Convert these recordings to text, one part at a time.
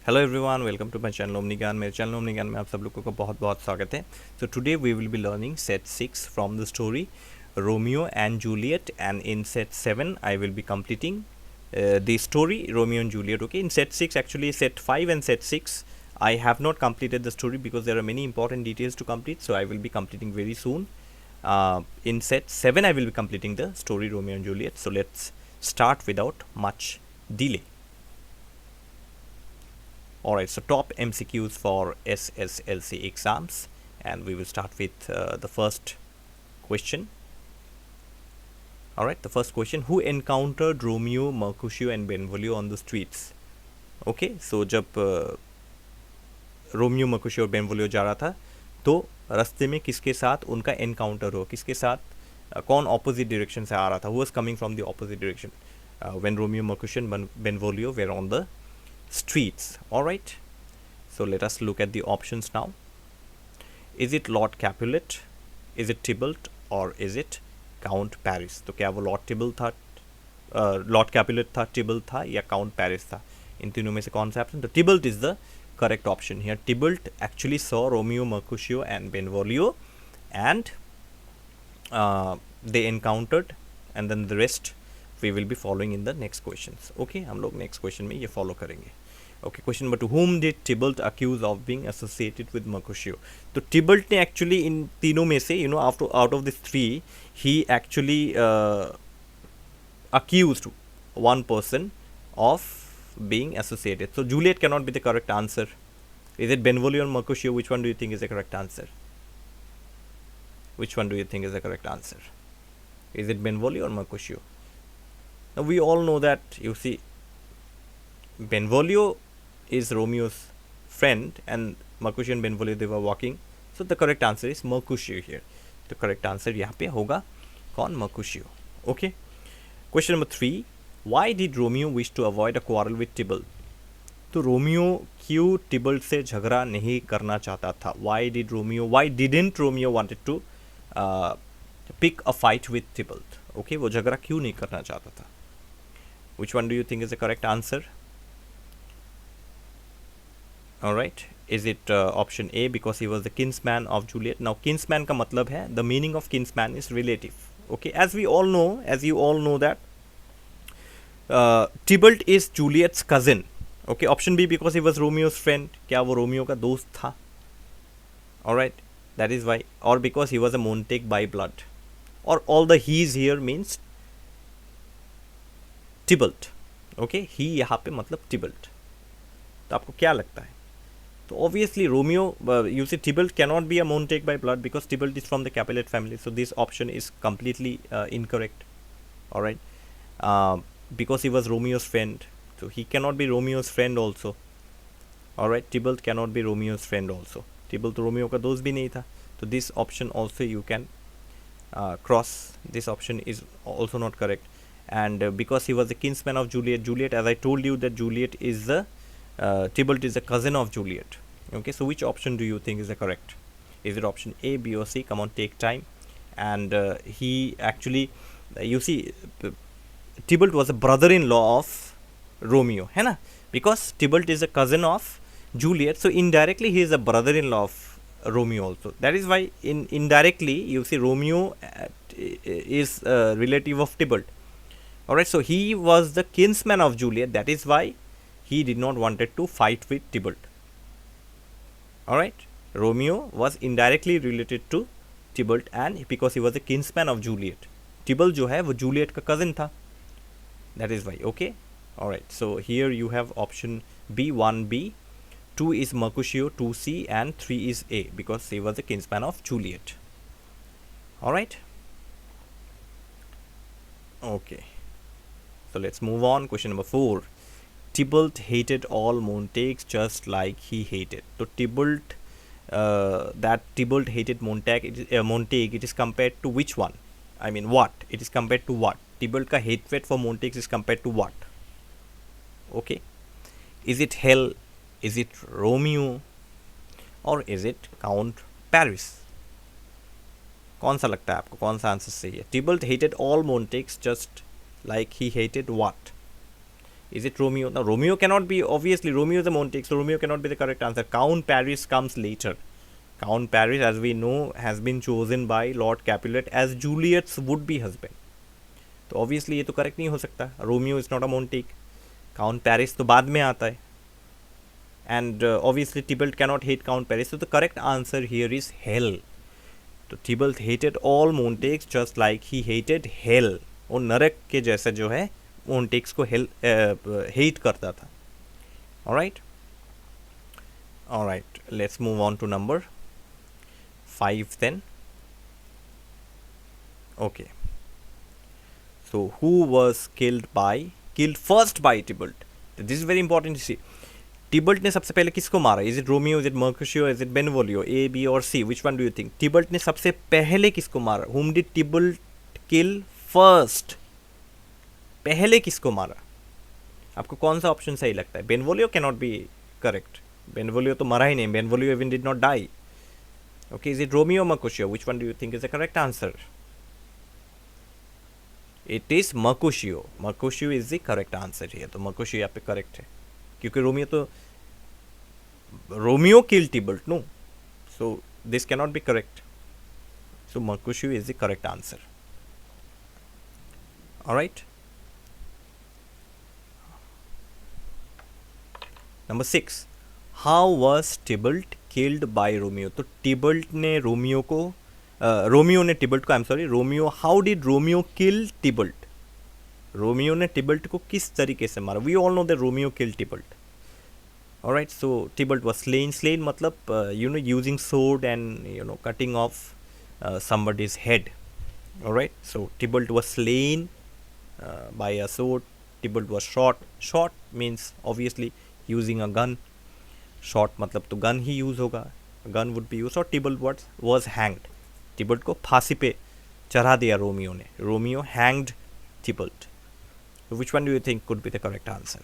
Hello everyone, welcome to my channel Omni Gyan. मेरे channel Omni ज्ञान में आप सब लोगों का बहुत बहुत स्वागत है। So today we will be learning set 6 from the story Romeo and Juliet, and in set 7 I will be completing the story Romeo and Juliet. Okay, in set 6, actually set 5 and set 6, I have not completed the story because there are many important details to complete, so I will be completing very soon. In set 7 I will be completing the story Romeo and Juliet. So let's start without much delay. Alright, so top MCQs for SSLC exams, and we will start with the first question. Alright, the first question: who encountered Romeo, Mercutio and Benvolio on the streets? Okay, so जब Romeo मर्कुशियो और बेनवोलियो जा रहा था तो रास्ते में किसके साथ उनका एनकाउंटर हो, किसके साथ कौन ऑपोजिट डायरेक्शन से आ रहा था, who was coming from the opposite direction when Romeo Mercutio and Benvolio were on the streets. Alright, so let us look at the options now. Is it Lord Capulet, is it Tybalt, or is it Count Paris? तो क्या वो Lord टिबल था, Lord Capulet था, टिबल था, या count Paris था? इन तीनों में से कौन सा ऑप्शन? तो Tybalt is the correct option here. Tybalt actually saw Romeo, Mercutio and Benvolio, and they encountered, and then the rest we will be following in the next questions. Okay, हम लोग next question में ये follow करेंगे. Okay, question number 2: whom did Tybalt accuse of being associated with Mercutio? तो Tybalt ने actually इन तीनों में से, you know, out of these three, he actually accused one person of being associated. So Juliet cannot be the correct answer. Is it Benvolio or Mercutio? Which one do you think is the correct answer? Which one do you think is the correct answer? Is it Benvolio or Mercutio? Now we all know that, you see, Benvolio is Romeo's friend and Mercutio and Benvolio, they were walking. So the correct answer is Mercutio here. The correct answer यहाँ पे होगा कौन? Mercutio. Okay. Question number 3: why did Romeo wish to avoid a quarrel with Tybalt? तो Romeo क्यों टिबल्ट से झगड़ा नहीं करना चाहता था? Why didn't Romeo wanted to pick a fight with Tybalt? Okay, वो झगड़ा क्यों नहीं करना चाहता था? Which one do you think is the correct answer? Alright, is it option A, because he was the kinsman of Juliet? Now kinsman का मतलब है, the meaning of kinsman is relative. Okay, as you all know that Tybalt is Juliet's cousin. Okay, option B, because he was Romeo's friend. क्या वो Romeo का दोस्त था? Alright, that is why. Or because he was a Montague by blood. Or all the he's here means Tybalt. Okay, he यहाँ पे मतलब Tybalt. तो आपको क्या लगता है? तो obviously Romeo, you see, Tybalt cannot be a Montague by blood because Tybalt is from the Capulet family. So this option is completely incorrect. Alright, because he was Romeo's friend, so he cannot be Romeo's friend also. Alright, Tybalt cannot be Romeo's friend also. Tybalt Romeo का दोस्त भी नहीं था. So this option also you can cross. This option is also not correct. And because he was the kinsman of Juliet, as I told you that Juliet is the Tybalt is the cousin of Juliet. Okay, so which option do you think is the correct? Is it option A, B or C? Come on, take time. And he actually, you see, Tybalt was a brother-in-law of Romeo, है ना? Because Tybalt is a cousin of Juliet, so indirectly he is a brother-in-law of Romeo also. That is why indirectly you see Romeo is a relative of Tybalt. Alright, so he was the kinsman of Juliet. That is why he did not wanted to fight with Tybalt. Alright, Romeo was indirectly related to Tybalt, and because he was the kinsman of Juliet. Tybalt जो है वो Juliet का cousin था. That is why. Okay. Alright, so here you have option B, 1B, 2 is Mercutio, 2C, and 3 is A, because he was the kinsman of Juliet. Alright. Okay. So let's move on. Question number 4. Tybalt hated all Montagues just like he hated. So Tybalt, that Tybalt hated Montague, it is compared to which one? I mean what? It is compared to what? Tybalt का hatred for Montagues is compared to what? Okay. Is it Hell? Is it Romeo? Or is it Count Paris? कौन सा लगता है आपको? कौन सा answer सही है? Tybalt hated all Montagues just like he hated what? Is it Romeo? Now Romeo cannot be, obviously Romeo is a Montague, so Romeo cannot be the correct answer. Count Paris comes later. Count Paris, as we know, has been chosen by Lord Capulet as Juliet's would-be husband. तो obviously ये तो correct नहीं हो सकता. Romeo is not a Montague. Count Paris तो बाद में आता है. And obviously Tybalt cannot hate Count Paris. So the correct answer here is hell. तो Tybalt hated all Montagues just like he hated hell. वो नरक के जैसा जो है Montagues को hate करता था. Alright? Alright, let's move on to number 5 then. Okay. So who was killed first by Tybalt? This is very important to see. Tybalt ने सबसे पहले किसको मारा? Is it Romeo? Is it Mercutio? Is it Benvolio? A, B or C? Which one do you think? Tybalt ने सबसे पहले किसको मारा? Whom did Tybalt kill first? पहले किसको मारा? आपको कौन सा ऑप्शन सही लगता है? Benvolio cannot be correct. Benvolio तो मरा ही नहीं. Benvolio even did not die. Okay, is it Romeo or Mercutio? Which one do you think is the correct answer? It is Mercutio. Mercutio is the correct answer here. तो Mercutio यहाँ पे correct है. क्योंकि Romeo killed Tybalt, no? So this cannot be correct. So Mercutio is the correct answer. Alright. Number 6. How was Tybalt killed by Romeo? तो Tybalt ने Romeo को Romeo ने Tybalt को, I'm sorry, Romeo, how did Romeo kill Tybalt? Romeo ने Tybalt को किस तरीके से मारा? We all know that Romeo killed Tybalt. Alright, so Tybalt was slain. Slain मतलब using sword and cutting off somebody's head. Alright, so Tybalt was slain by a sword. Tybalt was shot. Shot means obviously using a gun. Shot मतलब तो gun ही use होगा. Gun would be used. Or Tybalt was hanged. Tybalt को फांसी पे चढ़ा दिया Romeo ने. Romeo hanged Tybalt. So which one do you think could be the correct answer?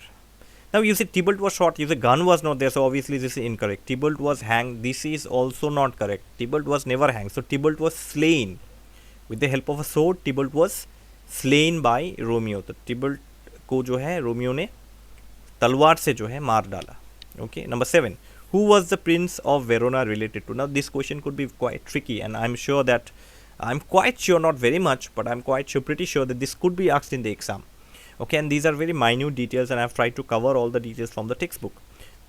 Now you say Tybalt was shot, you say gun was not there, so obviously this is incorrect. Tybalt was hanged, this is also not correct. Tybalt was never hanged, so Tybalt was slain. With the help of a sword, Tybalt was slain by Romeo. तो Tybalt को जो है Romeo ने तलवार से जो है मार डाला. Okay, number 7. Who was the Prince of Verona related to? Now this question could be quite tricky, and I'm quite sure, not very much, but I'm quite sure, pretty sure that this could be asked in the exam. Okay, and these are very minute details, and I've tried to cover all the details from the textbook.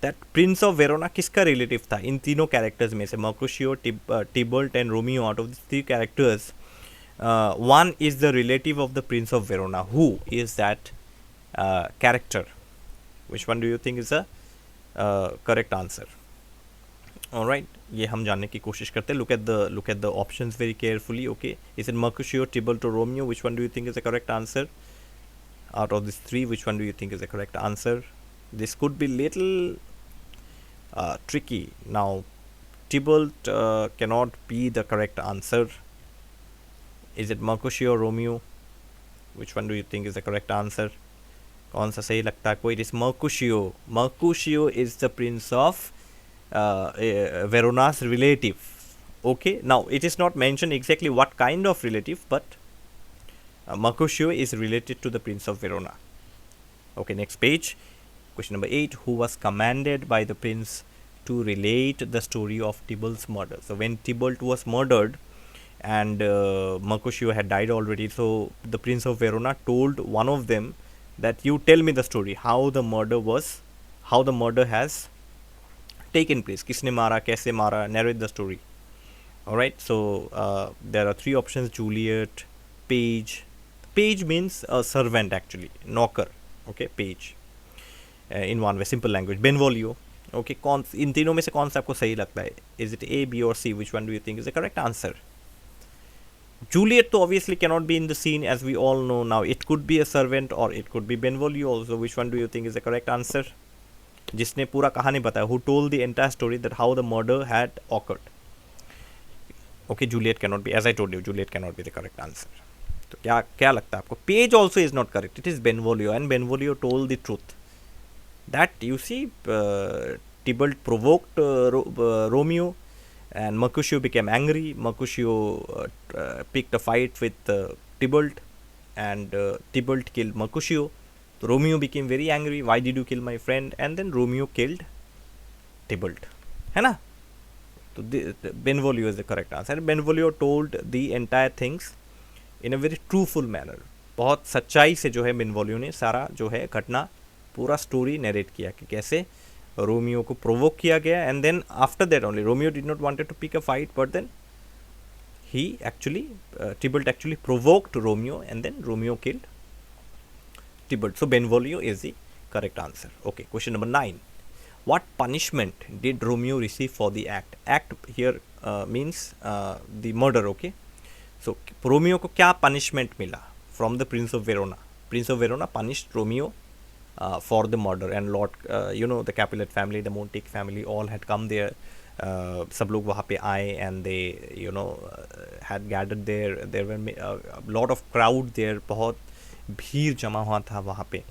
That Prince of Verona किसका relative था इन तीनों characters में से? Mercutio, Tybalt and Romeo. Out of these three characters, one is the relative of the Prince of Verona. Who is that character? Which one do you think is the correct answer? All right, ये हम जानने की कोशिश करते हैं. Look at the options very carefully. Okay, is it Mercutio, Tybalt or Romeo? Which one do you think is the correct answer? Out of these three, which one do you think is the correct answer? This could be little tricky. Now Tybalt cannot be the correct answer. Is it Mercutio or Romeo? Which one do you think is the correct answer? कौन सा सही लगता है? It is Mercutio. Mercutio is the Prince of Verona's relative. Okay, now it is not mentioned exactly what kind of relative, but Mercutio is related to the Prince of Verona. Okay, next page. Question number 8. Who was commanded by the prince to relate the story of Tybalt's murder? So when Tybalt was murdered and Mercutio had died already, so the Prince of Verona told one of them that you tell me the story, how the murder has taken place. Kisne mara, kaise mara, narrate the story. Alright, so there are three options: Juliet, page. Page means a servant, actually, knocker. Okay, page. In one way, simple language. Benvolio. Okay, इन तीनों में से कौन सा आपको सही लगता है? Is it A, B or C? Which one do you think is the correct answer? Juliet तो obviously cannot be in the scene, as we all know now. It could be a servant or it could be Benvolio also. Which one do you think is the correct answer? जिसने पूरा कहानी बताया, who told the entire story that how the murder had occurred. Okay, Juliet cannot be, as I told you, Juliet cannot be the correct answer. तो क्या लगता है आपको? Page also is not correct. It is Benvolio, and Benvolio told the truth. That you see, Tybalt provoked Romeo, and Mercutio became angry. Mercutio picked a fight with Tybalt, and Tybalt killed Mercutio. तो Romeo became very angry, why did you kill my friend, and then Romeo killed Tybalt, है ना. तो Benvolio is the correct answer. Benvolio told the entire things in a very truthful manner. बहुत सच्चाई से जो है बेनवोलियो ने सारा जो है घटना पूरा स्टोरी नरेट किया कि कैसे रोमियो को प्रोवोक किया गया, and then after that only Romeo did not wanted to pick a fight, but then he actually Tybalt actually provoked Romeo, and then Romeo killed Tybalt. So Benvolio is the correct answer. Okay, question number 9. What punishment did Romeo receive for the act? Act here means the murder. Okay, so Romeo को क्या punishment मिला from the Prince of Verona? Prince of Verona punished Romeo for the murder, and Lord, the Capulet family, the Montague family, all had come there. सब लोग वहाँ पे आए, and they had gathered there. There were a lot of crowd there. बहुत भीड़ जमा हुआ था वहाँ पे,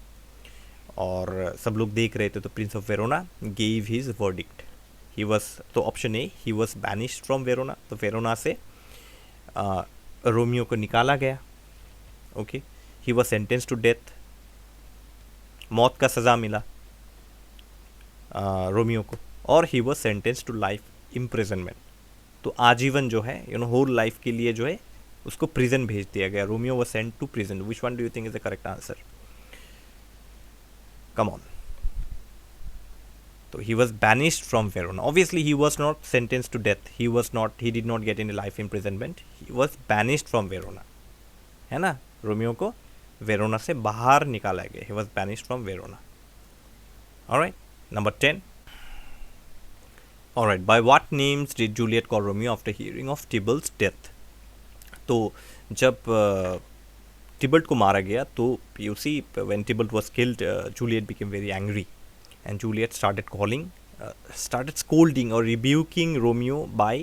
और सब लोग देख रहे थे. तो Prince of Verona gave his verdict. He was, तो option A, he was banished from Verona. तो वेरोना से रोमियो को निकाला गया. Okay, he was sentenced to death. मौत का सज़ा मिला रोमियो को, और he was sentence to life imprisonment. तो आजीवन जो है होल लाइफ के लिए जो है उसको प्रिजन भेज दिया गया. Romeo was sent to prison. Which one do you think is the correct answer? Come on. तो he was banished from Verona. Obviously he was not sentence to death. He did not get in life imprisonment. He was banished from Verona, है ना. Romeo को Verona से बाहर निकाला गया. He was banished from Verona. Alright, number 10. Alright, by what names did Juliet call Romeo after hearing of Tybalt's death? तो जब Tybalt को मारा गया, तो you see when Tybalt was killed, Juliet became very angry, and Juliet started scolding or rebuking Romeo by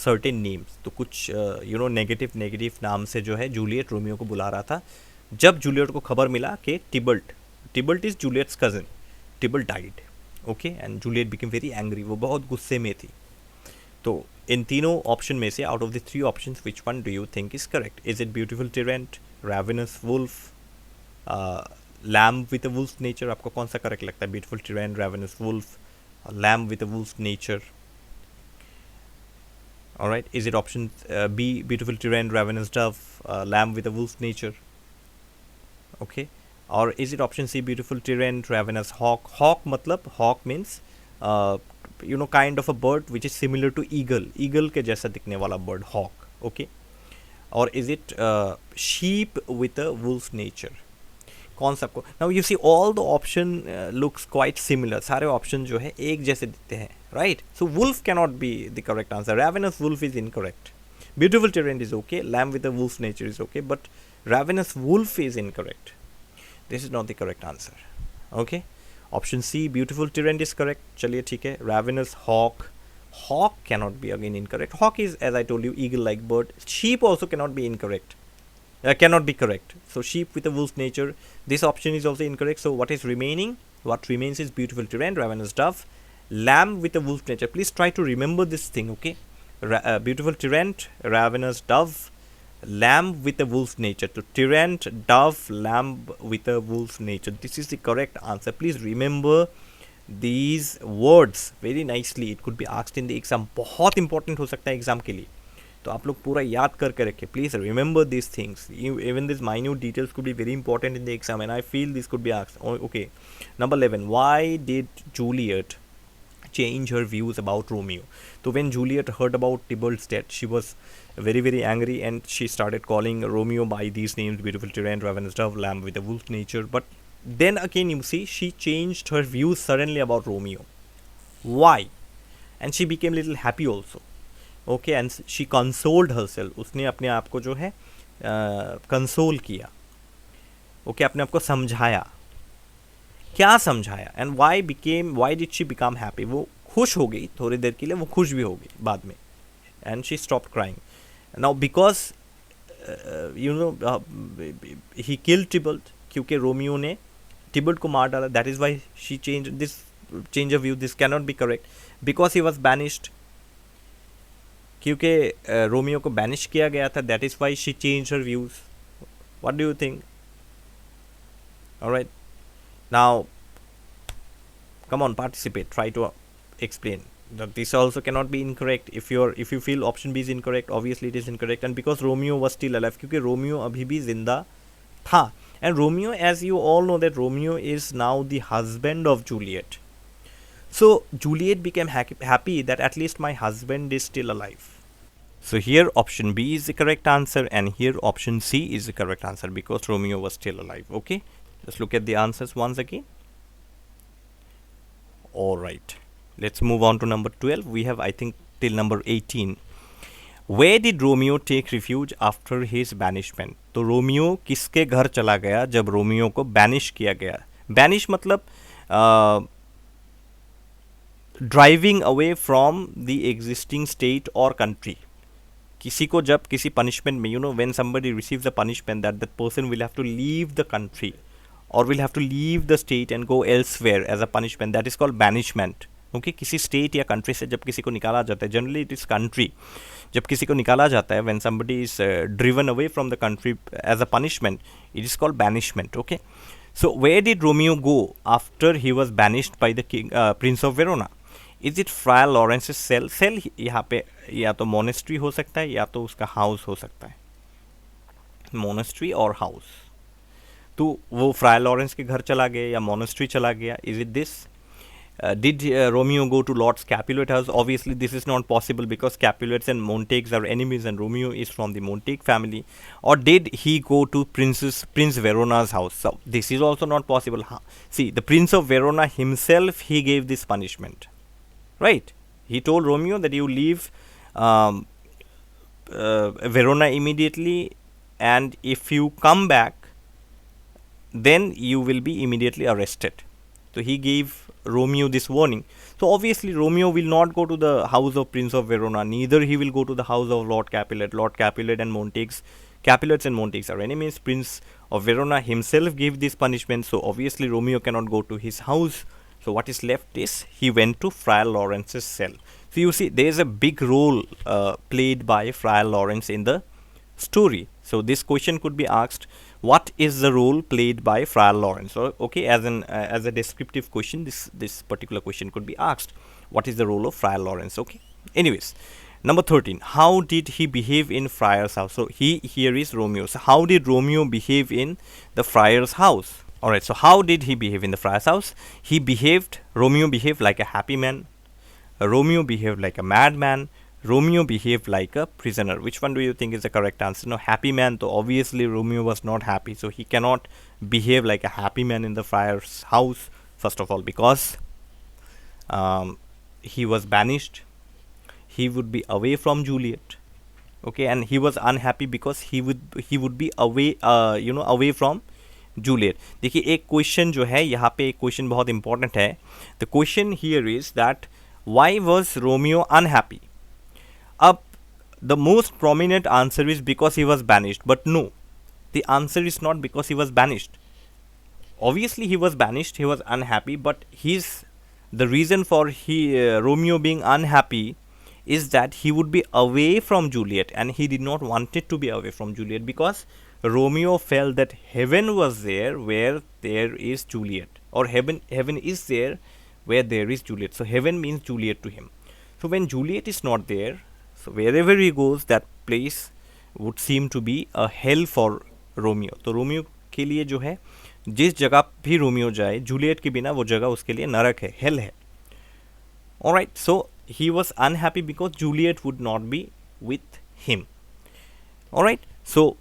certain names. तो कुछ negative नाम से जो है जूलियट रोमियो को बुला रहा था. जब जूलियट को खबर मिला कि Tybalt is Juliet's cousin, Tybalt died. Okay, and Juliet became very angry. वो बहुत गुस्से में थी. तो इन तीनों ऑप्शन में से, out of the 3 options, which one do you think is correct? Is it beautiful tyrant, ravenous wolf, lamb with a wolf nature? आपको कौन सा करेक्ट लगता है? Beautiful tyrant, ravenous wolf, lamb with a wolf nature? Alright, is it option B, beautiful tyrant, ravenous dove, lamb with a wolf nature? Okay, or is it option C, beautiful tyrant, ravenous hawk? Hawk matlab, hawk means kind of a bird which is similar to eagle के जैसा दिखने वाला bird, hawk. Okay, or is it sheep with a wolf nature? कौन सा को? Now you see all the option looks quite similar. सारे option जो है एक जैसे दिखते हैं, right? So wolf cannot be the correct answer. Ravenous wolf is incorrect. Beautiful tyrant is okay. Lamb with a wolf nature is okay, but ravenous wolf is incorrect. This is not the correct answer. Okay, option C, beautiful tyrant is correct. चलिए ठीक है. Ravenous hawk cannot be again incorrect. Hawk is, as I told you, eagle-like bird. Sheep also cannot be incorrect. Cannot be correct. So sheep with a wolf nature. This option is also incorrect. So what is remaining? What remains is beautiful tyrant, ravenous dove, lamb with a wolf nature. Please try to remember this thing. Okay, beautiful tyrant, ravenous dove, lamb with a wolf nature. So tyrant, dove, lamb with a wolf nature. This is the correct answer. Please remember these words very nicely. It could be asked in the exam. बहुत important हो सकता है exam के लिए. तो आप लोग पूरा याद करके रखें. Please remember these things. Even these minute details could be very important in the exam, and I feel this could be asked. Okay, number 11. Why did Juliet change her views about Romeo? So when Juliet heard about Tybalt's death, she was very angry, and she started calling Romeo by these names: beautiful tyrant, ravenous dove, lamb with a wolf nature. But then again, you see, she changed her views suddenly about Romeo. Why? And she became a little happy also. Okay, and she consoled herself. उसने अपने आप को जो है console किया. Okay, अपने आप को समझाया. क्या समझाया? And why did she become happy? वो खुश हो गई थोड़ी देर के लिए. वो खुश भी हो गई बाद में. And she stopped crying. Now because he killed Tybalt, क्योंकि रोमियो ने Tybalt को मार डाला. That is why she changed this change of view. This cannot be correct. Because he was banished, क्योंकि रोमियो को बैनिश किया गया था. That is why she changed her views. What do you think? Alright, Now, come on, participate. Try to explain. That this also cannot be incorrect. If you feel option B is incorrect, obviously it is incorrect. And because Romeo was still alive, क्योंकि Romeo अभी भी जिंदा था. And Romeo, as you all know, that Romeo is now the husband of Juliet. So Juliet became happy that at least my husband is still alive. So here option B is the correct answer, and here option C is the correct answer because Romeo was still alive. Okay, let's look at the answers once again. All right, let's move on to number 12. We have, I think, till number 18. Where did Romeo take refuge after his banishment? तो Romeo किसके घर चला गया जब Romeo को banish किया गया? Banish मतलब driving away from the existing state और कंट्री. किसी को जब किसी पनिशमेंट में, you know, when somebody receives a punishment, that person will have to leave the country or will have to leave the state and go elsewhere as a punishment. That is called banishment. Okay, किसी state या country से जब किसी को निकाला जाता है, generally it is country, जब किसी को निकाला जाता है, when somebody is driven away from the country as a punishment, it is called banishment. Okay, so where did Romeo go after he was banished by the king, Prince of Verona? Is it Friar Lawrence's cell? Cell यहाँ पे या तो monastery हो सकता है या तो उसका house हो सकता है. Monastery और house. तो वो फ्रायर लॉरेंस के घर चला गया या मोनेस्ट्री चला गया. Is it this? Did Romeo go to Lord's Capulet house? Obviously this is not possible because Capulets and Montagues are enemies and Romeo is from the Montague family. और did he go to prince वेरोना's हाउस? This is also not possible. See, the prince of Verona himself he gave this punishment, right? He told Romeo that you leave Verona immediately, and if you come back then you will be immediately arrested. So he gave Romeo this warning. So obviously Romeo will not go to the house of Prince of Verona, neither he will go to the house of Lord Capulet. Lord Capulet and Montagues, Capulets and Montagues are enemies. Prince of Verona himself gave this punishment, so obviously Romeo cannot go to his house. So what is left is he went to Friar Lawrence's cell. So you see there is a big role played by Friar Lawrence in the story. So this question could be asked, what is the role played by Friar Lawrence? So, okay, as a descriptive question, this particular question could be asked, what is the role of Friar Lawrence? Okay, anyways, number 13, how did he behave in Friar's house? So here is Romeo. So how did Romeo behave in the Friar's house? All right, so how did he behave in the Friar's house? Romeo behaved like a happy man. Romeo behaved like a madman. Romeo behaved like a prisoner. Which one do you think is the correct answer? No, happy man. So obviously Romeo was not happy, so he cannot behave like a happy man in the friar's house. First of all, because he was banished, he would be away from Juliet. Okay, and he was unhappy because he would be away, away from Juliet. देखिए एक question जो है यहाँ पे, एक question बहुत important है. The question here is that why was Romeo unhappy? Up, the most prominent answer is because he was banished, but no, the answer is not because he was banished. Obviously he was banished, he was unhappy, but the reason for Romeo being unhappy is that he would be away from Juliet, and he did not want it to be away from Juliet because Romeo felt that heaven was there where there is Juliet, or heaven is there where there is Juliet. So heaven means Juliet to him. So when Juliet is not there, so wherever he goes, that place would seem to be a hell for Romeo. तो Romeo के लिए जो है, जिस जगह भी Romeo जाए, Juliet के बिना वो जगह उसके लिए नरक है, hell है. Alright, so he was unhappy because Juliet would not be with him. Alright, so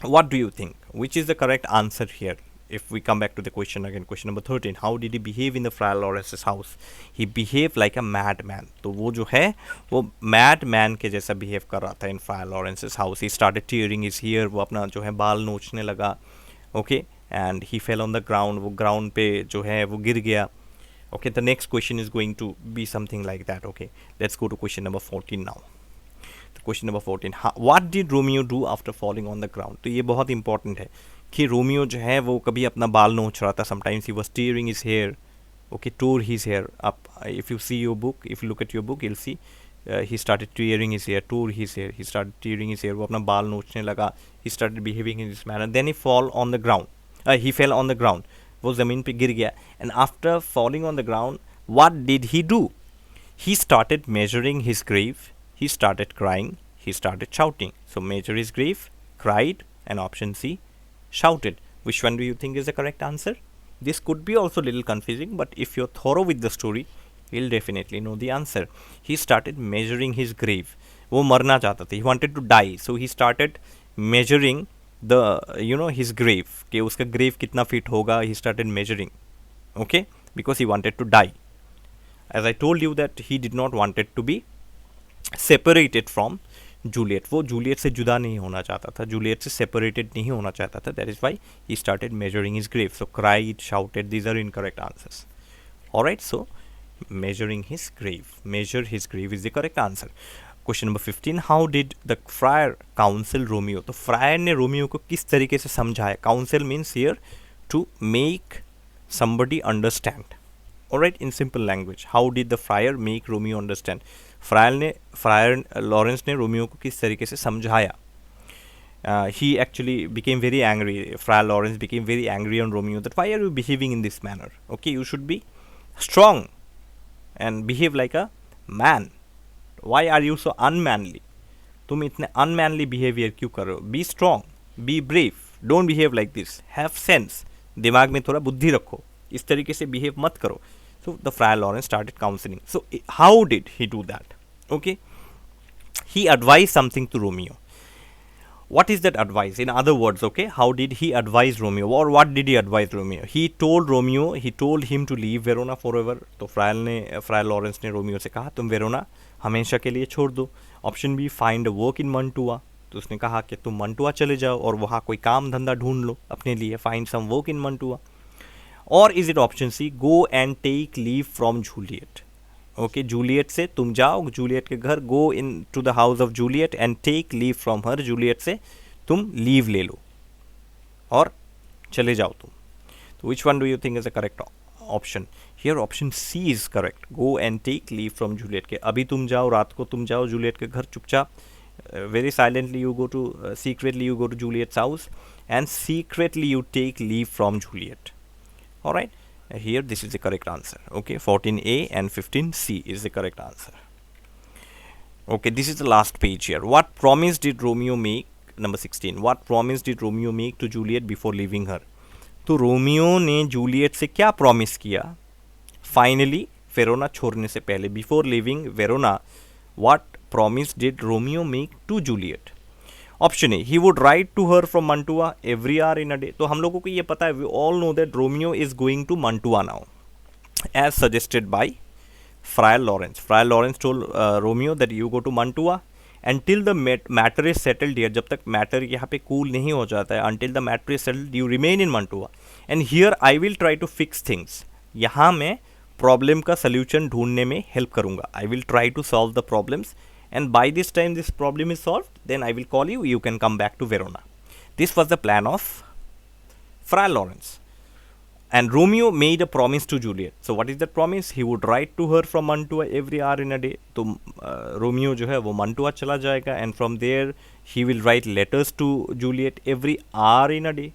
what do you think? Which is the correct answer here? If we come back to the question again, question number 13, how did he behave in the Friar Lawrence's house? He behaved like a madman. तो वो जो है वो madman के जैसा behave कर रहा था in Friar Lawrence's house. He started tearing his hair, वो अपना जो है बाल नोचने लगा, okay, and he fell on the ground. वो ground पे जो है वो गिर गया. Okay, the next question is going to be something like that. Okay, let's go to question number 14 now. Question number 14, what did Romeo do after falling on the ground? तो ये बहुत important है कि रोमियो जो है वो कभी अपना बाल नोच रहा था. Sometimes he was tearing his hair, okay, tore his hair up. If you see your book, if you look at your book, you'll see he started tearing his hair, tore his hair, he started tearing his hair, वो अपना बाल नोचने लगा, he started behaving in this manner. Then he fell on the ground. वो ज़मीन पे गिर गया. And after falling on the ground, what did he do? He started measuring his grave. He started crying. He started shouting. So measure his grave, cried, and option C, shouted. Which one do you think is the correct answer? This could be also a little confusing, but if you're thorough with the story, you'll definitely know the answer. He started measuring his grave. वो मरना चाहता था. He wanted to die. So he started measuring the his grave. कि उसका grave कितना feet होगा. He started measuring. Okay? Because he wanted to die. As I told you that he did not wanted to be separated from Juliet. वो Juliet से जुदा नहीं होना चाहता था, जूलियट से सेपरेटेड नहीं होना चाहता था. That is why he started measuring his grave. So cried, shouted, these are incorrect answers. Alright, so measuring his grave, measure his grave is the correct answer. Question number 15, how did the friar counsel Romeo? तो fryer ने Romeo को किस तरीके से समझाया? Counsel means here to make somebody understand. Alright, in simple language, how did the friar make Romeo understand? Fryer Lawrence ने Romeo को किस तरीके से समझाया? He actually became very angry. Friar Lawrence became very angry on Romeo that why are you behaving in this manner? Okay, you should be strong and behave like a man. Why are you so unmanly? तुम इतने unmanly behavior क्यों कर रहे हो? Be strong, be brave, don't behave like this, have sense. दिमाग में थोड़ा बुद्धि रखो, इस तरीके से behave मत करो. So the Friar Lawrence started counseling. So how did he do that? Okay, he advised something to Romeo. What is that advice? In other words, okay, how did he advise Romeo, or what did he advise Romeo? He told Romeo, he told him to leave Verona forever. तो Friar Lawrence ने Romeo से कहा तुम Verona हमेशा के लिए छोड़ दो. Option B, find a work in Mantua. तो उसने कहा कि तुम मंटुआ चले जाओ और वहाँ कोई काम धंधा ढूंढ लो अपने लिए. Find some work in Mantua. और is it option C, go and take leave from Juliet. Okay, Juliet से तुम जाओ, जूलियट के घर, go in to the house of Juliet and take leave from her. Juliet से तुम leave ले लो और चले जाओ तुम. तो which one do you think is the correct option? Here option C is correct, go and take leave from Juliet. के अभी तुम जाओ, रात को तुम जाओ जूलियट के घर चुपचाप. Very silently you go to, secretly you go to Juliet's house and secretly you take leave from Juliet. Alright, here this is the correct answer. Okay, 14A and 15C is the correct answer. Okay, this is the last page here. What promise did Romeo make? Number 16, what promise did Romeo make to Juliet before leaving her? तो Romeo ने Juliet से क्या promise किया finally Verona छोड़ने से पहले? Before leaving Verona, what promise did Romeo make to Juliet? Option A, he would write to her from Mantua every hour in a day. तो हम लोगों को ये पता है, we all know that Romeo is going to Mantua now as suggested by Friar Lawrence. Friar Lawrence told Romeo that you go to Mantua until the matter is settled here. जब तक matter यहाँ पे cool नहीं हो जाता है, until the matter is settled you remain in Mantua and here I will try to fix things. यहाँ मैं प्रॉब्लम का सोल्यूशन ढूंढने में हेल्प करूँगा. I will try to solve the problems and by this time this problem is solved, then I will call you, you can come back to Verona. This was the plan of Friar Lawrence. And Romeo made a promise to Juliet. So what is that promise? He would write to her from Mantua every hour in a day. तो Romeo जो है वो Mantua चला जाएगा and from there he will write letters to Juliet every hour in a day.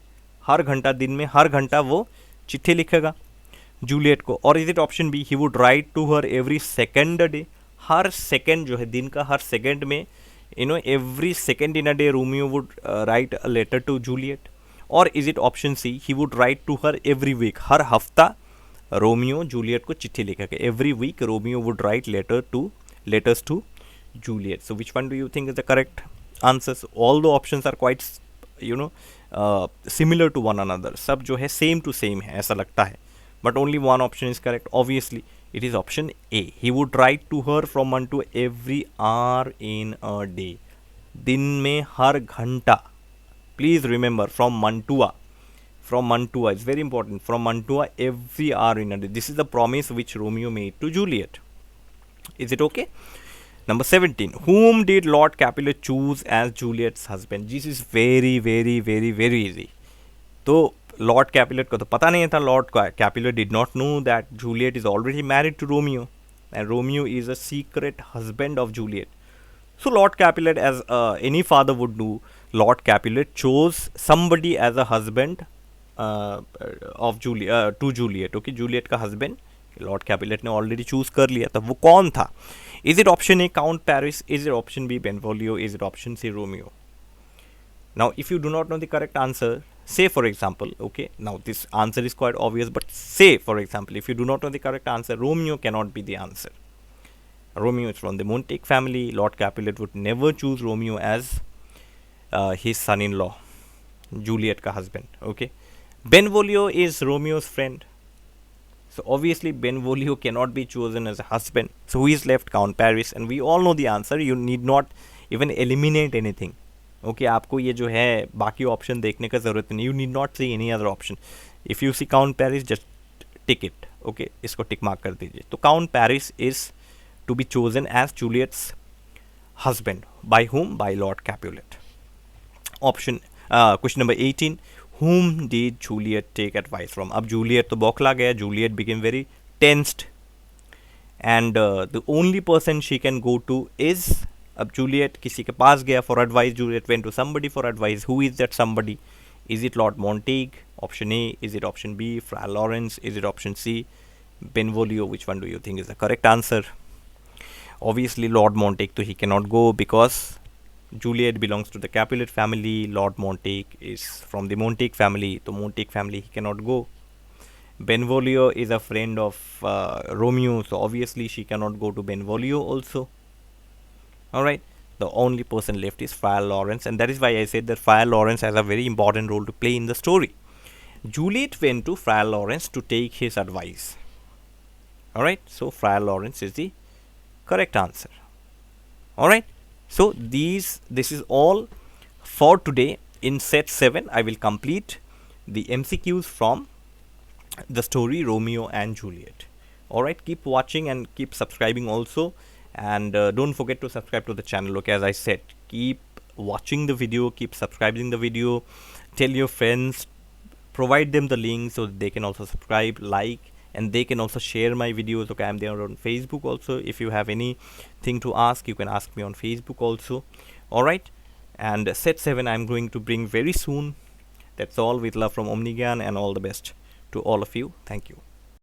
हर घंटा, दिन में हर घंटा वो चिट्ठी लिखेगा जूलियट को. और is it option B, he would write to her every second a day. हर सेकेंड जो है, दिन का हर सेकेंड में, every second in a day Romeo would write a letter to Juliet. और is it option C, he would write to her every week. हर हफ्ता रोमियो जूलियट को चिट्ठी लिखेगा. Every week Romeo would write letters to Juliet. So which one do you think is the correct answers? All the options are quite similar to one another. सब जो है same to same है ऐसा लगता है, but only one option is correct. Obviously it is option A, he would write to her from one to every hour in a day. दिन में हर घंटा. Please remember, from Mantua, it's very important, from Mantua every hour in a day. This is the promise which Romeo made to Juliet. Is it okay? Number 17, whom did Lord Capulet choose as Juliet's husband? This is very, very, very, very easy. तो Lord Capulet को तो पता नहीं था. Lord Capulet did not know that Juliet is already married to Romeo and Romeo is a secret husband of Juliet. So Lord Capulet, as any father would do, Lord Capulet chose somebody as a husband to Juliet. Okay, Juliet का husband Lord Capulet ने already choose कर लिया था, वो कौन था? Is it option A Count Paris, is it option B Benvolio, is it option C Romeo? Now if you do not know the correct answer, say for example, okay, now this answer is quite obvious, but say for example, if you do not know the correct answer, Romeo cannot be the answer. Romeo is from the Montague family. Lord Capulet would never choose Romeo as his son-in-law, Juliet ka husband. Okay, Benvolio is Romeo's friend, so obviously Benvolio cannot be chosen as a husband. So who is left? Count Paris, and we all know the answer. You need not even eliminate anything. Okay, आपको ये जो है बाकी option देखने का ज़रूरत नहीं. You need not see any other option. If you see Count Paris, just tick it. Okay, इसको टिक मार्क कर दीजिए. तो Count Paris is to be chosen as Juliet's husband. By whom? By Lord Capulet. Option question number 18, whom did Juliet take advice from? अब Juliet तो बौखला गया. Juliet became very tensed, and the only person she can go to is, अब Juliet किसी के पास गया for advice. Juliet went to somebody for advice. Who is that somebody? Is it Lord Montague? Option A. Is it option B Friar Laurence? Is it option C Benvolio? Which one do you think is the correct answer? Obviously Lord Montague, so he cannot go because Juliet belongs to the Capulet family. Lord Montague is from the Montague family, so Montague family he cannot go. Benvolio is a friend of Romeo, so obviously she cannot go to Benvolio also. Alright, the only person left is Friar Lawrence, and that is why I said that Friar Lawrence has a very important role to play in the story. Juliet went to Friar Lawrence to take his advice. Alright, so Friar Lawrence is the correct answer. Alright, so this is all for today. In set 7 I will complete the MCQs from the story Romeo and Juliet. Alright, keep watching and keep subscribing also, and don't forget to subscribe to the channel. Okay, as I said, keep watching the video, keep subscribing the video, tell your friends, provide them the link so that they can also subscribe, like, and they can also share my videos. Okay, I'm there on Facebook also. If you have anything to ask, you can ask me on Facebook also. Alright, and set 7 I'm going to bring very soon. That's all, with love from Omni Gyan, and all the best to all of you. Thank you.